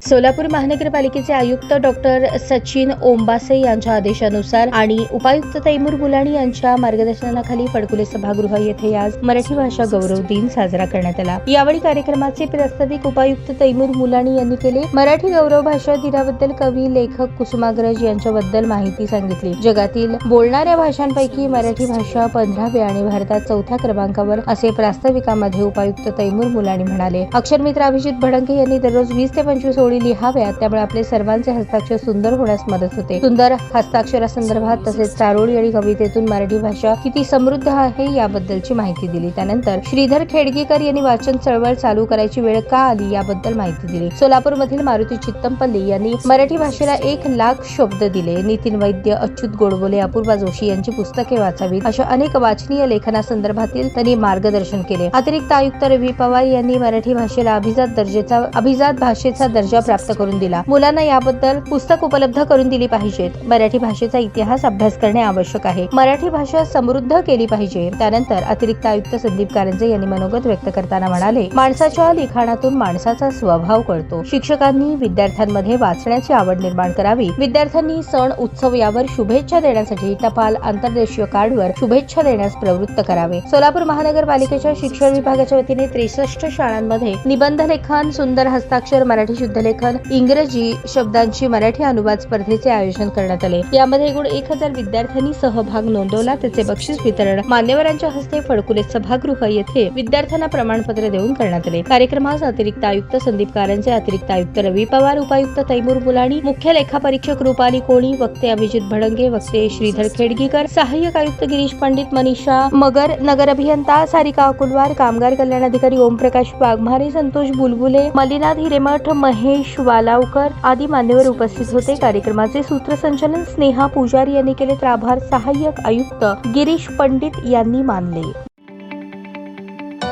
सोलापूर महानगरपालिकेचे आयुक्त डॉक्टर सचिन ओंबासे यांच्या आदेशानुसार आणि उपायुक्त तैमूर मुलाणी यांच्या मार्गदर्शनाखाली फडकुले सभागृह येथे आज मराठी भाषा गौरव दिन साजरा करण्यात आला। यावेळी कार्यक्रमाचे प्रास्ताविक उपायुक्त तैमूर मुलाणी यांनी केले। मराठी गौरव भाषा दिनाबद्दल कवी लेखक कुसुमाग्रज यांच्याबद्दल माहिती सांगितली। जगातील बोलणाऱ्या भाषांपैकी मराठी भाषा 15वी आणि भारतात 4थ्या क्रमांकावर असे प्रास्ताविकामध्ये उपायुक्त तैमूर मुलाणी म्हणाले। अक्षरमित्र अभिजित भडंगे यांनी दररोज 20 ते 25 ओळी लिहाव्यात, त्यामुळे आपले सर्वांचे हस्ताक्षर सुंदर होण्यास मदत होते। सुंदर हस्ताक्षरासंदर्भात तसेच चारोळी आणि कवितेतून मराठी भाषा किती समृद्ध आहे याबद्दलची माहिती दिली। त्यानंतर श्रीधर खेडगीकर यांनी वाचन चळवळ चालू करायची वेळ का आली याबद्दल माहिती दिली। सोलापूरमधील मारुती चित्तमपल्ली यांनी मराठी भाषेला 1,00,000 शब्द दिले। नितीन वैद्य, अच्युत गोडबोले, अपूर्वा जोशी यांची पुस्तके वाचावीत अशा अनेक वाचनीय लेखनासंदर्भातील त्यांनी मार्गदर्शन केले। अतिरिक्त आयुक्त रवी पवार यांनी मराठी भाषेला अभिजात भाषेचा दर्जा प्राप्त करून दिला। मुलांना याबद्दल पुस्तक उपलब्ध करून दिली पाहिजेत। मराठी भाषेचा इतिहास अभ्यास करणे आवश्यक आहे। मराठी भाषा समृद्ध केली पाहिजे। त्यानंतर अतिरिक्त आयुक्त संदीप कारंजे यांनी मनोगत व्यक्त करताना म्हणाले, माणसाच्या लिखाणातून माणसाचा स्वभाव कळतो। शिक्षकांनी विद्यार्थ्यांमध्ये वाचण्याची आवड निर्माण करावी। विद्यार्थ्यांनी सण उत्सव यावर शुभेच्छा देण्यासाठी टपाल, आंतरदेशीय कार्डवर शुभेच्छा देण्यास प्रवृत्त करावे। सोलापूर महानगरपालिकेच्या शिक्षण विभागाच्या वतीने 63 शाळांमध्ये निबंध लेखन, सुंदर हस्ताक्षर, मराठी शुद्ध लेखन, इंग्रजी शब्दांची मराठी अनुवाद स्पर्धेचे आयोजन करण्यात आले। यामध्ये एकूण 1000 विद्यार्थ्यांनी सहभाग नोंदवला। त्याचे बक्षीस वितरण मान्यवरांच्या हस्ते फडकुले सभागृह येथे विद्यार्थ्यांना प्रमाणपत्र देऊन करण्यात आले। कार्यक्रमास अतिरिक्त आयुक्त संदीप कारंजे, अतिरिक्त आयुक्त रवी पवार, उपायुक्त तैमूर मुलाणी, मुख्य लेखापरीक्षक रुपाली कोणी, वक्ते अभिजित भडंगे, वक्ते श्रीधर खेडगीकर, सहाय्यक आयुक्त गिरीश पंडित, मनीषा मगर, नगर अभियंता सारिका अकुलवार, कामगार कल्याण अधिकारी ओमप्रकाश वाघमारे, संतोष बुलबुले, मलिनाथ हिरेमठ, महेश वालावकर आदी मान्यवर उपस्थित होते। कार्यक्रमाचे सूत्रसंचालन स्नेहा पुजारी यांनी केले, तर आभार सहाय्यक आयुक्त गिरीश पंडित यांनी मानले।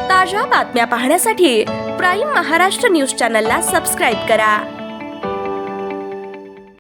ताज्या बातम्या पाहण्यासाठी प्राईम महाराष्ट्र न्यूज चॅनलला सबस्क्राईब करा।